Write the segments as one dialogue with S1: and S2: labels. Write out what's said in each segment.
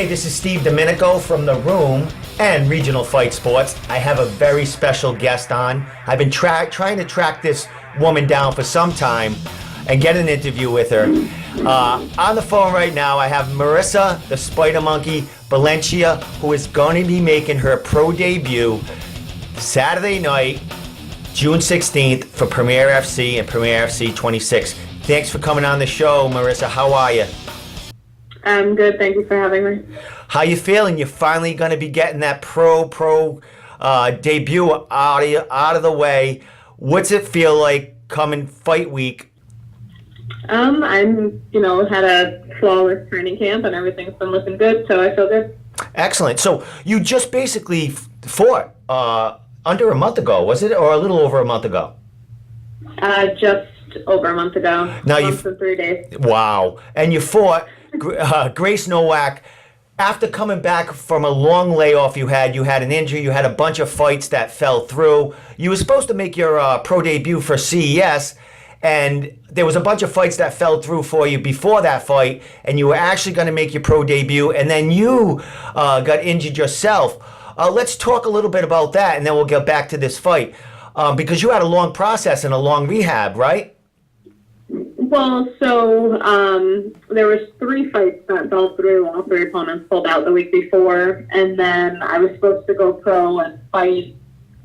S1: Hey, this is Steve Domenico from The Room and Regional Fight Sports. I have a very special guest on. I've been trying to track this woman down for some time and get an interview with her. On the phone right now, I have Marisa, the Spider Monkey Belenchia, who is going to be making her pro debut Saturday night, June 16th for Premier FC and Premier FC 26. Thanks for coming on the show, Marisa. How are you?
S2: I'm good. Thank you for having me.
S1: How you feeling? You're finally going to be getting that pro debut out of the way. What's it feel like coming fight week?
S2: I'm, had a flawless training camp and everything's been looking good, so I feel good.
S1: Excellent. So you just basically fought under a month ago, was it, or a little over a month ago?
S2: Just over a month ago.
S1: Now
S2: month and 3 days.
S1: Wow. And you fought Grace Nowak. After coming back from a long layoff you had an injury, you had a bunch of fights that fell through. You were supposed to make your pro debut for CES, and there was a bunch of fights that fell through for you before that fight, and you were actually going to make your pro debut, and then you got injured yourself. Let's talk a little bit about that, and then we'll get back to this fight, because you had a long process and a long rehab, right?
S2: Well, so there was 3 fights that fell through. All 3 opponents pulled out the week before, and then I was supposed to go pro and fight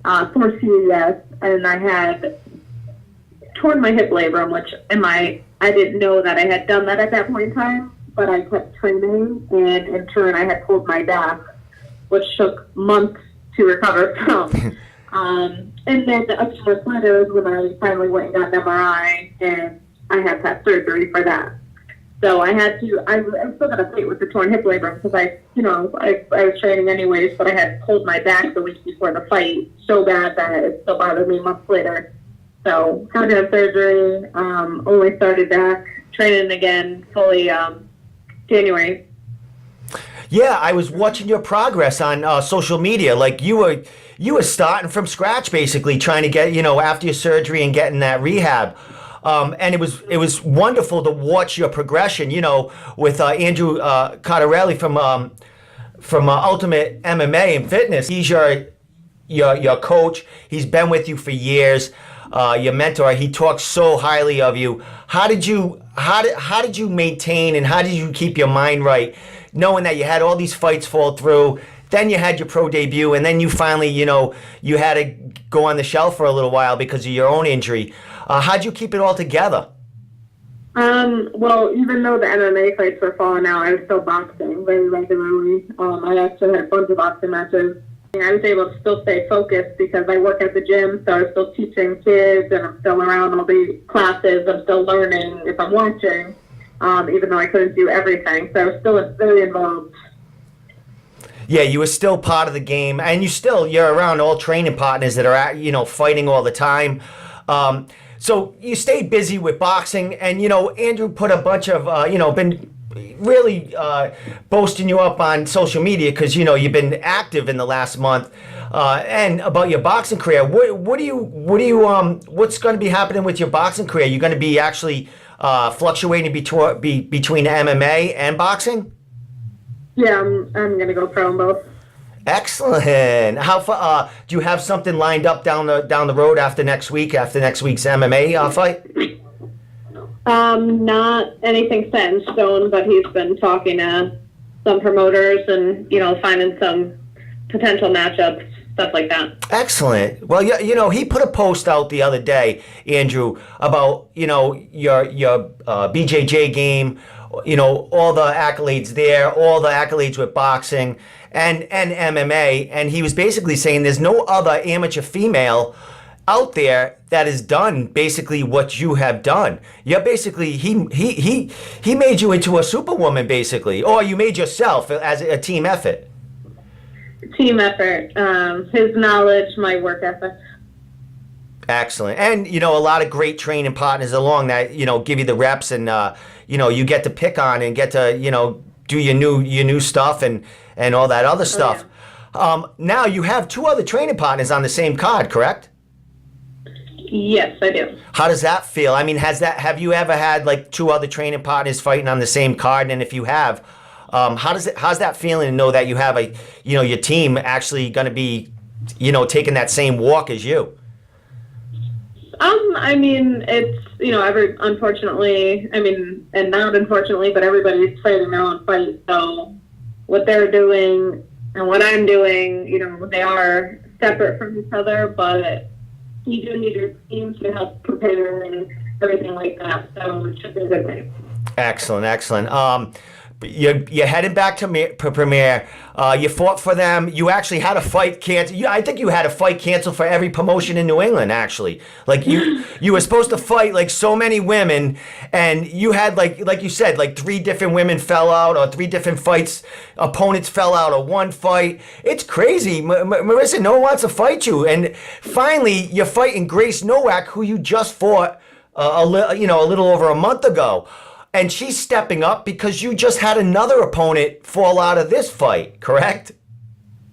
S2: for CES, and I had torn my hip labrum, which I didn't know that I had done that at that point in time, but I kept training, and in turn I had pulled my back, which took months to recover from. And then a few months later is when I finally went and got an MRI, and I had to have surgery for that. So I still got to fight with the torn hip labrum because I was training anyways, but I had pulled my back the week before the fight so bad that it still bothered me months later. So had to have surgery, only started back training again fully January.
S1: Yeah, I was watching your progress on social media. Like you were starting from scratch, basically trying to get, after your surgery and getting that rehab. And it was wonderful to watch your progression, with Andrew Cottarelli from Ultimate MMA and Fitness. He's your coach. He's been with you for years. Your mentor. He talks so highly of you. How did you maintain and how did you keep your mind right, knowing that you had all these fights fall through? Then you had your pro debut, and then you finally, you had to go on the shelf for a little while because of your own injury. How'd you keep it all together?
S2: Well, even though the MMA fights were falling out, I was still boxing very regularly. I actually had a bunch of boxing matches. I was able to still stay focused because I work at the gym, so I was still teaching kids, and I'm still around all the classes. I'm still learning if I'm watching, even though I couldn't do everything. So I was still very involved.
S1: Yeah, you were still part of the game, and you're around all training partners that are fighting all the time. So you stayed busy with boxing, and Andrew put a bunch of been really boasting you up on social media because you've been active in the last month, and about your boxing career. What's going to be happening with your boxing career? You're going to be actually fluctuating between MMA and boxing?
S2: Yeah, I'm going to go pro in both.
S1: Excellent. How far do you have something lined up down the road after next week's MMA fight?
S2: Not anything set in stone, but he's been talking to some promoters and finding some potential matchups, stuff like that. Excellent.
S1: Well, he put a post out the other day, Andrew, about your BJJ game, all the accolades there, all the accolades with boxing and MMA, and he was basically saying there's no other amateur female out there that has done basically what you have done. You're basically he made you into a superwoman, basically, or you made yourself as a team effort.
S2: Team effort. His knowledge, my work ethic.
S1: Excellent. And a lot of great training partners along that give you the reps, and you get to pick on and get to do your new stuff and all that other stuff. Oh, yeah. Now you have 2 other training partners on the same card, correct?
S2: Yes, I do.
S1: How does that feel? I mean, have you ever had like 2 other training partners fighting on the same card? And if you have, How's that feeling to know that you have your team actually going to be, taking that same walk as you?
S2: I mean, it's, unfortunately, and not unfortunately, but everybody's fighting their own fight. So what they're doing and what I'm doing, they are separate from each other, but you do need your team to help prepare and everything like that. So it should be a good thing.
S1: Excellent, excellent. You're heading back to Premier. You fought for them. You actually had a fight canceled. I think you had a fight canceled for every promotion in New England, actually. Like you were supposed to fight like so many women, and you had like you said, like 3 different women fell out, or 3 different fights, opponents fell out, or 1 fight. It's crazy, Marisa. No one wants to fight you, and finally you're fighting Grace Nowak, who you just fought a little over a month ago. And she's stepping up because you just had another opponent fall out of this fight, correct?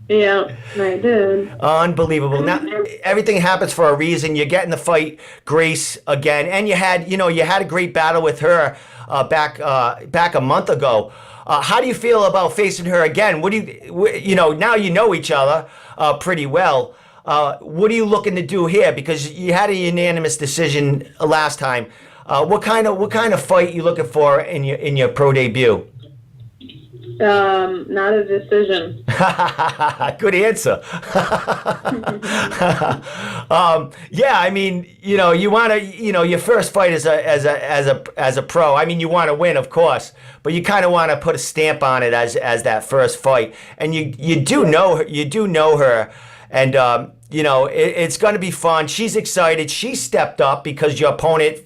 S2: Yeah, I did.
S1: Unbelievable. Now, everything happens for a reason. You're getting to fight Grace again. And you had a great battle with her back a month ago. How do you feel about facing her again? What do now you know each other pretty well. What are you looking to do here? Because you had a unanimous decision last time. What kind of fight you looking for in your pro debut?
S2: Not a decision.
S1: Good answer. Yeah, I mean, you want to, your first fight as a pro. I mean, you want to win, of course, but you kind of want to put a stamp on it as that first fight. And you do know her, and it's going to be fun. She's excited. She stepped up because your opponent,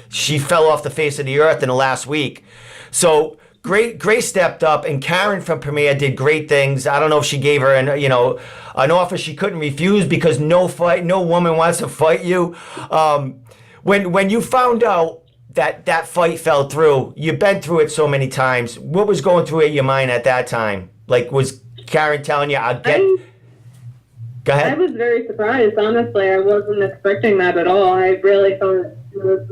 S1: she fell off the face of the earth in the last week. So Grace stepped up, and Karen from Premier did great things. I don't know if she gave her an offer she couldn't refuse, because no woman wants to fight you. When you found out that fight fell through, you've been through it so many times. What was going through your mind at that time? Like, was Karen telling you, Go ahead.
S2: I was very surprised, honestly. I wasn't expecting that at all. I really thought it was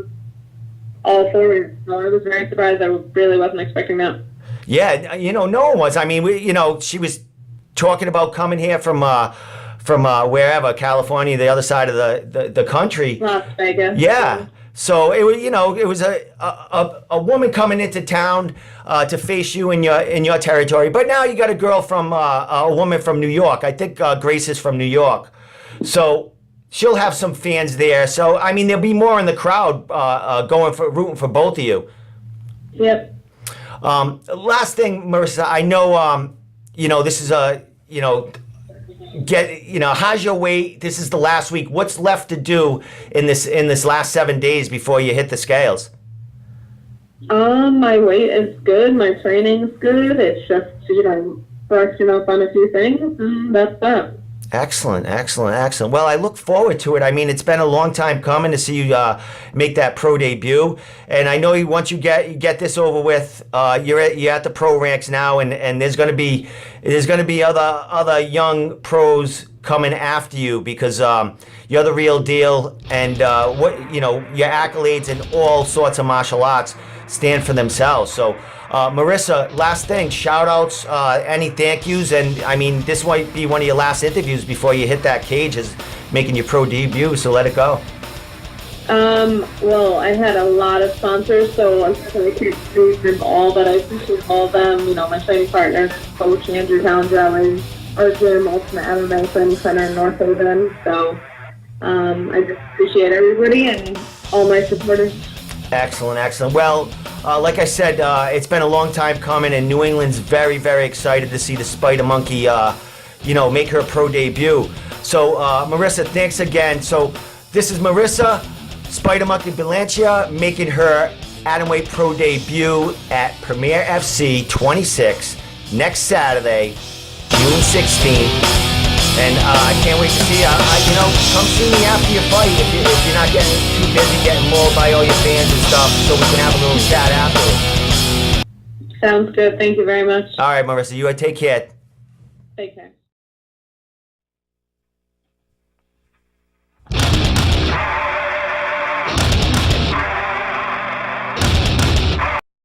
S2: all forward. So I was very surprised. I really wasn't expecting that.
S1: Yeah, no one was. I mean, she was talking about coming here from wherever, California, the other side of the country.
S2: Las Vegas.
S1: Yeah. So it was a woman coming into town to face you in your territory. But now you got a girl from a woman from New York. I think Grace is from New York, so she'll have some fans there. So I mean, there'll be more in the crowd rooting for both of you.
S2: Yep.
S1: Last thing, Marisa, I know this is how's your weight? This is the last week. What's left to do in this last 7 days before you hit the scales?
S2: My weight is good. My training's good. It's just, brushing up on a few things, and that's that.
S1: Excellent. Well, I look forward to it. I mean, it's been a long time coming to see you make that pro debut, and I know once you get this over with, you're at the pro ranks now, and there's going to be other young pros coming after you, because you're the real deal, and your accolades in all sorts of martial arts stand for themselves. So. Marisa, last thing, shout outs, any thank yous, and I mean, this might be one of your last interviews before you hit that cage as making your pro debut, so let it go.
S2: Well, I had a lot of sponsors, so unfortunately I can't name them all, but I appreciate all of them. My training partner, Coach Andrew Townjelly, our gym, Ultimate MMA Training Center in North Haven. So I just appreciate everybody and all my supporters.
S1: Excellent. Well, like I said, it's been a long time coming, and New England's very, very excited to see the Spider Monkey, make her pro debut. So, Marisa, thanks again. So, this is Marisa Spider Monkey Belenchia making her atomweight pro debut at Premier FC 26 next Saturday, June 16th. And I can't wait to see you. Come see me after your fight if you're not getting too busy getting mauled by all your fans and stuff, so we can have a little chat afterwards.
S2: Sounds good. Thank you very much.
S1: All right, Marisa, you take care.
S2: Take care.